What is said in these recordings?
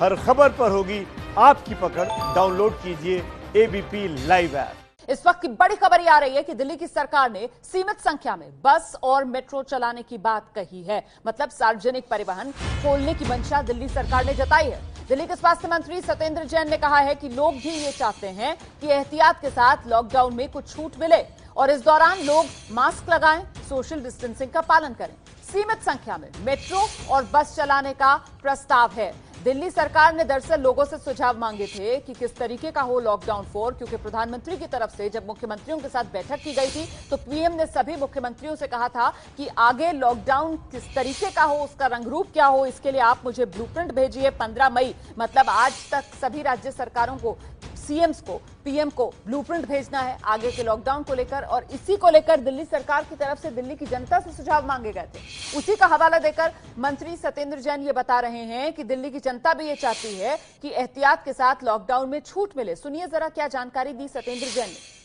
हर खबर पर होगी आपकी पकड़। डाउनलोड कीजिए एबीपी लाइव ऐप। इस वक्त की बड़ी खबर ये आ रही है कि दिल्ली की सरकार ने सीमित संख्या में बस और मेट्रो चलाने की बात कही है। मतलब सार्वजनिक परिवहन खोलने की मंशा दिल्ली सरकार ने जताई है। दिल्ली के स्वास्थ्य मंत्री सत्येंद्र जैन ने कहा है कि लोग भी ये चाहते हैं कि एहतियात के साथ लॉकडाउन में कुछ छूट मिले और इस दौरान लोग मास्क लगाएं, सोशल डिस्टेंसिंग का पालन करें। सीमित संख्या में मेट्रो और बस चलाने का प्रस्ताव है। दिल्ली सरकार ने दरअसल लोगों से सुझाव मांगे थे कि किस तरीके का हो लॉकडाउन 4, क्योंकि प्रधानमंत्री की तरफ से जब मुख्यमंत्रियों के साथ बैठक की गई थी तो पीएम ने सभी मुख्यमंत्रियों से कहा था कि आगे लॉकडाउन किस तरीके का हो, उसका रंग रूप क्या हो, इसके लिए आप मुझे ब्लूप्रिंट भेजिए। 15 मई मतलब आज तक सभी राज्य सरकारों को, सीएम्स को, पीएम को ब्लूप्रिंट भेजना है आगे के लॉकडाउन को लेकर। और इसी को लेकर दिल्ली सरकार की तरफ से दिल्ली की जनता से सुझाव मांगे गए थे। उसी का हवाला देकर मंत्री सत्येंद्र जैन ये बता रहे हैं कि दिल्ली की जनता भी ये चाहती है कि एहतियात के साथ लॉकडाउन में छूट मिले। सुनिए जरा क्या जानकारी दी सत्येंद्र जैन ने।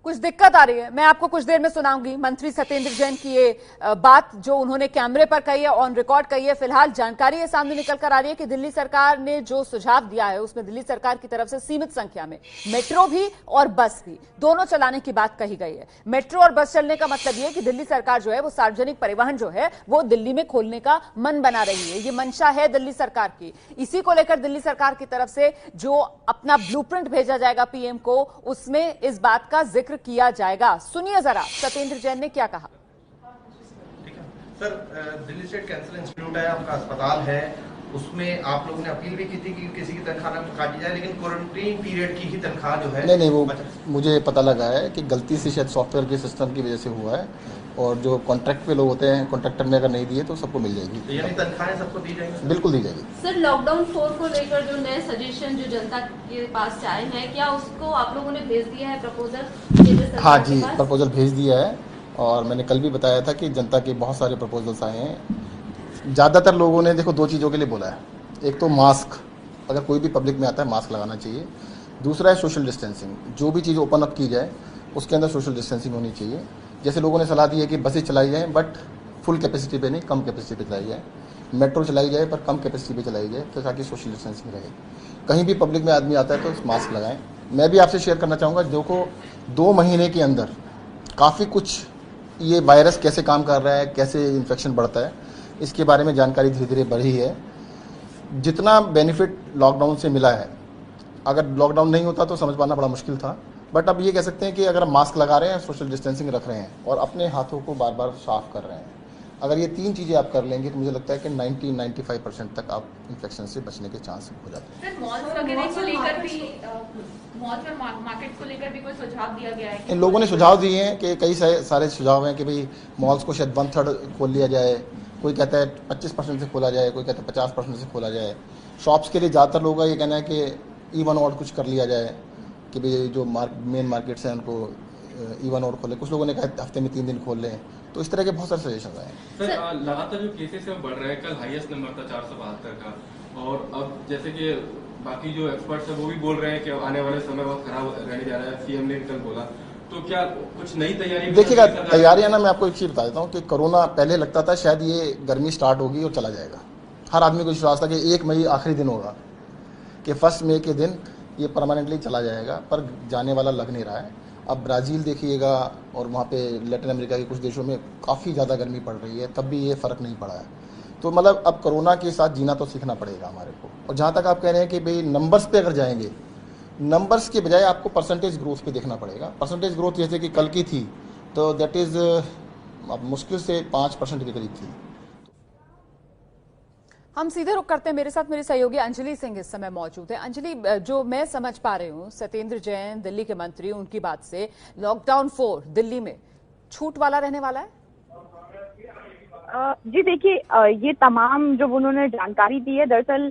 कुछ दिक्कत आ रही है, मैं आपको कुछ देर में सुनाऊंगी मंत्री सत्येंद्र जैन की ये बात जो उन्होंने कैमरे पर कही है, ऑन रिकॉर्ड कही है। फिलहाल जानकारी ये सामने निकल कर आ रही है कि दिल्ली सरकार ने जो सुझाव दिया है उसमें दिल्ली सरकार की तरफ से सीमित संख्या में मेट्रो भी और बस भी दोनों चलाने की बात कही गई है। मेट्रो और बस चलने का मतलब ये कि दिल्ली सरकार जो है वो सार्वजनिक परिवहन जो है वो दिल्ली में खोलने का मन बना रही है। ये मंशा है दिल्ली सरकार की। इसी को लेकर दिल्ली सरकार की तरफ से जो अपना ब्लूप्रिंट भेजा जाएगा पीएम को, उसमें इस बात का जिक्र किया जाएगा। सुनिए जरा सत्येंद्र जैन ने क्या कहा। Sir, Delhi state cancer institute है, आपका अस्पताल है, उसमें आप लोगों ने अपील भी की थी कि किसी की तनख्वाह न काटी जाए, लेकिन क्वारंटीन पीरियड की ही तनख्वाह जो है नहीं वो मुझे पता लगा है कि गलती से शायद सॉफ्टवेयर के सिस्टम की वजह से हुआ है और जो कॉन्ट्रैक्ट पे लोग होते हैं, कॉन्ट्रैक्टर ने अगर नहीं दिए तो सबको मिल जाएगी। तो यानी तनख्वाहें सबको दी जाएंगी? बिल्कुल दी जाएगी। सर, लॉकडाउन 4 को लेकर जो नए सजेशन जो जनता के पास आए हैं, क्या उसको आप लोगों ने भेज दिया है प्रपोजल? हाँ जी, प्रपोजल भेज दिया है और मैंने कल भी बताया था कि जनता के बहुत सारे प्रपोजल्स आए हैं। ज़्यादातर लोगों ने देखो 2 चीज़ों के लिए बोला है। एक तो मास्क, अगर कोई भी पब्लिक में आता है मास्क लगाना चाहिए। दूसरा है सोशल डिस्टेंसिंग, जो भी चीज़ ओपन अप की जाए उसके अंदर सोशल डिस्टेंसिंग होनी चाहिए। जैसे लोगों ने सलाह दी है कि बसें चलाई जाएँ बट फुल कैपेसिटी पे नहीं, कम कैपेसिटी पे चलाई जाए। मेट्रो चलाई जाए पर कम कैपेसिटी पे चलाई जाए तो ताकि सोशल डिस्टेंसिंग रहे। कहीं भी पब्लिक में आदमी आता है तो मास्क लगाएं। मैं भी आपसे शेयर करना चाहूँगा, जो को 2 महीने के अंदर काफ़ी कुछ ये वायरस कैसे काम कर रहा है, कैसे इन्फेक्शन बढ़ता है, इसके बारे में जानकारी धीरे धीरे बढ़ी है। जितना बेनिफिट लॉकडाउन से मिला है, अगर लॉकडाउन नहीं होता तो समझ पाना बड़ा मुश्किल था, बट अब ये कह सकते हैं कि अगर मास्क लगा रहे हैं, सोशल डिस्टेंसिंग रख रहे हैं और अपने हाथों को बार बार साफ कर रहे हैं, अगर ये 3 चीज़ें आप कर लेंगे तो मुझे लगता है कि 90-95% तक आप इन्फेक्शन से बचने के चांस हो जाते हैं। सर, मॉल्स वगैरह को लेकर भी, मॉल्स और मार्केट को लेकर भी कोई सुझाव दिया गया है? इन लोगों ने सुझाव दिए हैं कि कई सारे सुझाव हैं कि भाई मॉल्स को शायद 1/3 खोल लिया जाए, कोई कहता है 25% से खोला जाए, कोई कहता है 50% से खोला जाए। शॉप्स के लिए ज़्यादातर लोगों का ये कहना है कि इवन और कुछ कर लिया जाए कि भाई जो मेन मार्केट्स हैं उनको इवन और खोले। कुछ लोगों ने कहा हफ्ते में 3 दिन खोल लें। तो इस तरह के बहुत सारे सजेशन आए। सर, लगातार जो केसेस है बढ़ रहे हैं, कल हाईएस्ट नंबर था 472 का, और अब जैसे कि बाकी जो एक्सपर्ट्स हैं वो भी बोल रहे हैं कि आने वाले समय बहुत खराब रहने जा रहा है, सीएम ने कल बोला, तो क्या कुछ नई तैयारी? देखिएगा, तैयारियां ना मैं आपको एक चीज़ बता देता हूँ कि कोरोना पहले लगता था शायद ये गर्मी स्टार्ट होगी और चला जाएगा। हर आदमी को विश्वास था कि 1 मई आखिरी दिन होगा, कि 1 मई के दिन ये परमानेंटली चला जाएगा, पर जाने वाला लग नहीं रहा है। अब ब्राज़ील देखिएगा और वहाँ पे लैटिन अमेरिका के कुछ देशों में काफ़ी ज़्यादा गर्मी पड़ रही है, तब भी ये फ़र्क नहीं पड़ा है। तो मतलब अब कोरोना के साथ जीना तो सीखना पड़ेगा हमारे को। और जहाँ तक आप कह रहे हैं कि भाई नंबर्स पे अगर जाएंगे, नंबर्स के बजाय आपको परसेंटेज ग्रोथ पे देखना पड़ेगा। परसेंटेज ग्रोथ जैसे कि कल की थी तो दैट इज़ अब मुश्किल से 5% के करीब थी। हम सीधे रुक करते हैं। मेरे साथ मेरे सहयोगी अंजलि सिंह इस समय मौजूद है। अंजलि, जो मैं समझ पा रही हूँ सत्येंद्र जैन दिल्ली के मंत्री, उनकी बात से लॉकडाउन 4 दिल्ली में छूट वाला रहने वाला है। जी देखिए, ये तमाम जो उन्होंने जानकारी दी है दरअसल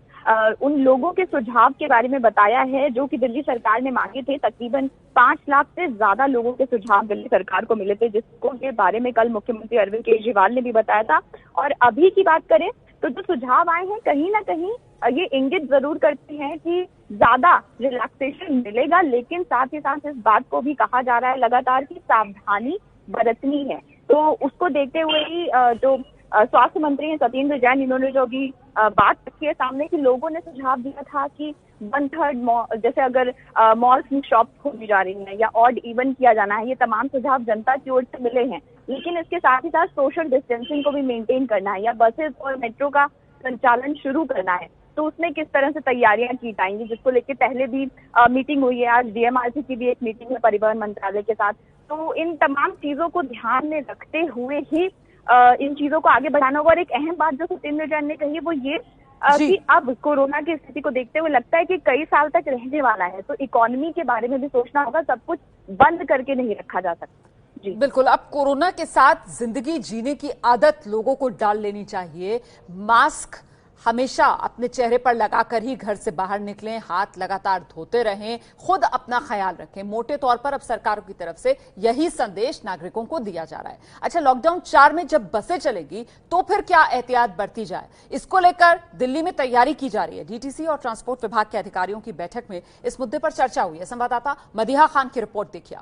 उन लोगों के सुझाव के बारे में बताया है जो कि दिल्ली सरकार ने मांगे थे। तकरीबन 5 लाख से ज्यादा लोगों के सुझाव दिल्ली सरकार को मिले थे, जिसको के बारे में कल मुख्यमंत्री अरविंद केजरीवाल ने भी बताया था। और अभी की बात करें तो जो सुझाव आए हैं कहीं ना कहीं ये इंगित जरूर करती हैं कि ज्यादा रिलैक्सेशन मिलेगा, लेकिन साथ ही साथ इस बात को भी कहा जा रहा है लगातार कि सावधानी बरतनी है। तो उसको देखते हुए ही जो स्वास्थ्य मंत्री हैं सत्येंद्र जैन, इन्होंने जो अभी बात रखी है सामने कि लोगों ने सुझाव दिया था कि 1/3 जैसे अगर मॉल्स में शॉप खोली जा रही हैं या ऑड इवन किया जाना है, ये तमाम सुझाव जनता की ओर से मिले हैं। लेकिन इसके साथ ही साथ सोशल डिस्टेंसिंग को भी मेंटेन करना है या बसेस और मेट्रो का संचालन शुरू करना है, तो उसमें किस तरह से तैयारियां की जाएंगी, जिसको लेकर पहले भी मीटिंग हुई है। आज डीएमआरसी की भी एक मीटिंग है परिवहन मंत्रालय के साथ। तो इन तमाम चीजों को ध्यान में रखते हुए ही इन चीजों को आगे बढ़ाना होगा। और एक अहम बात जो सत्येंद्र जैन ने कही वो ये कि अब कोरोना की स्थिति को देखते हुए लगता है कि कई साल तक रहने वाला है, तो इकोनॉमी के बारे में भी सोचना होगा, सब कुछ बंद करके नहीं रखा जा सकता। जी बिल्कुल, अब कोरोना के साथ जिंदगी जीने की आदत लोगों को डाल लेनी चाहिए। मास्क हमेशा अपने चेहरे पर लगाकर ही घर से बाहर निकलें, हाथ लगातार धोते रहें, खुद अपना ख्याल रखें। मोटे तौर पर अब सरकारों की तरफ से यही संदेश नागरिकों को दिया जा रहा है। अच्छा, लॉकडाउन 4 में जब बसें चलेगी तो फिर क्या एहतियात बरती जाए, इसको लेकर दिल्ली में तैयारी की जा रही है। डीटीसी और ट्रांसपोर्ट विभाग के अधिकारियों की बैठक में इस मुद्दे पर चर्चा हुई है। संवाददाता मदीहा खान की रिपोर्ट देखिए।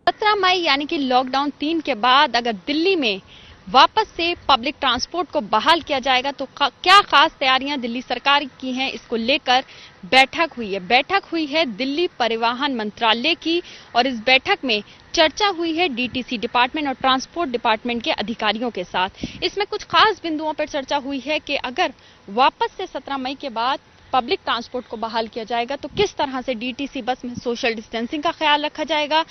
17 मई यानी कि लॉकडाउन 3 के बाद अगर दिल्ली में वापस से पब्लिक ट्रांसपोर्ट को बहाल किया जाएगा तो क्या खास तैयारियां दिल्ली सरकार की हैं, इसको लेकर बैठक हुई है दिल्ली परिवहन मंत्रालय की। और इस बैठक में चर्चा हुई है डीटीसी डिपार्टमेंट और ट्रांसपोर्ट डिपार्टमेंट के अधिकारियों के साथ। इसमें कुछ खास बिंदुओं पर चर्चा हुई है कि अगर वापस से 17 मई के बाद पब्लिक ट्रांसपोर्ट को बहाल किया जाएगा तो किस तरह से डीटीसी बस में सोशल डिस्टेंसिंग का ख्याल रखा जाएगा,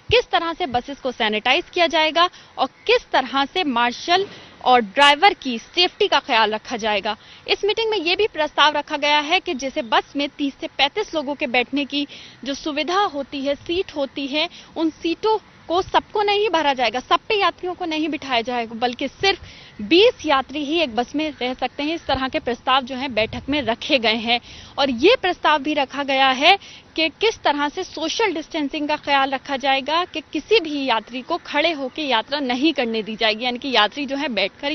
किस तरह से बसेस को सैनिटाइज किया जाएगा और किस तरह से मार्शल और ड्राइवर की सेफ्टी का ख्याल रखा जाएगा। इस मीटिंग में यह भी प्रस्ताव रखा गया है कि जैसे बस में 30 से 35 लोगों के बैठने की जो सुविधा होती है, सीट होती है, उन सीटों को सबको नहीं भरा जाएगा, सब पे यात्रियों को नहीं बिठाया जाएगा, बल्कि सिर्फ 20 यात्री ही एक बस में रह सकते हैं। इस तरह के प्रस्ताव जो है बैठक में रखे गए हैं। और ये प्रस्ताव भी रखा गया है कि किस तरह से सोशल डिस्टेंसिंग का ख्याल रखा जाएगा कि किसी भी यात्री को खड़े होकर यात्रा नहीं करने दी जाएगी, यानी कि यात्री जो है बैठकर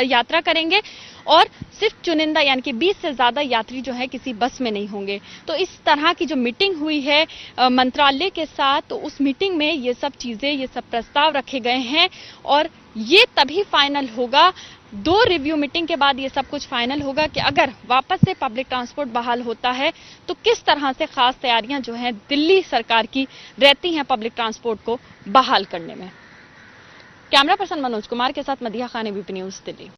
यात्रा करेंगे और सिर्फ चुनिंदा यानी कि 20 से ज्यादा यात्री जो है किसी बस में नहीं होंगे। तो इस तरह की जो मीटिंग हुई है मंत्रालय के साथ, तो उस मीटिंग में ये सब चीजें, ये सब प्रस्ताव रखे गए हैं और ये तभी फाइनल होगा, 2 रिव्यू मीटिंग के बाद ये सब कुछ फाइनल होगा कि अगर वापस से पब्लिक ट्रांसपोर्ट बहाल होता है तो किस तरह से खास तैयारियां जो हैं दिल्ली सरकार की रहती हैं पब्लिक ट्रांसपोर्ट को बहाल करने में। कैमरा पर्सन मनोज कुमार के साथ मदीहा खान, एबीपी न्यूज, दिल्ली।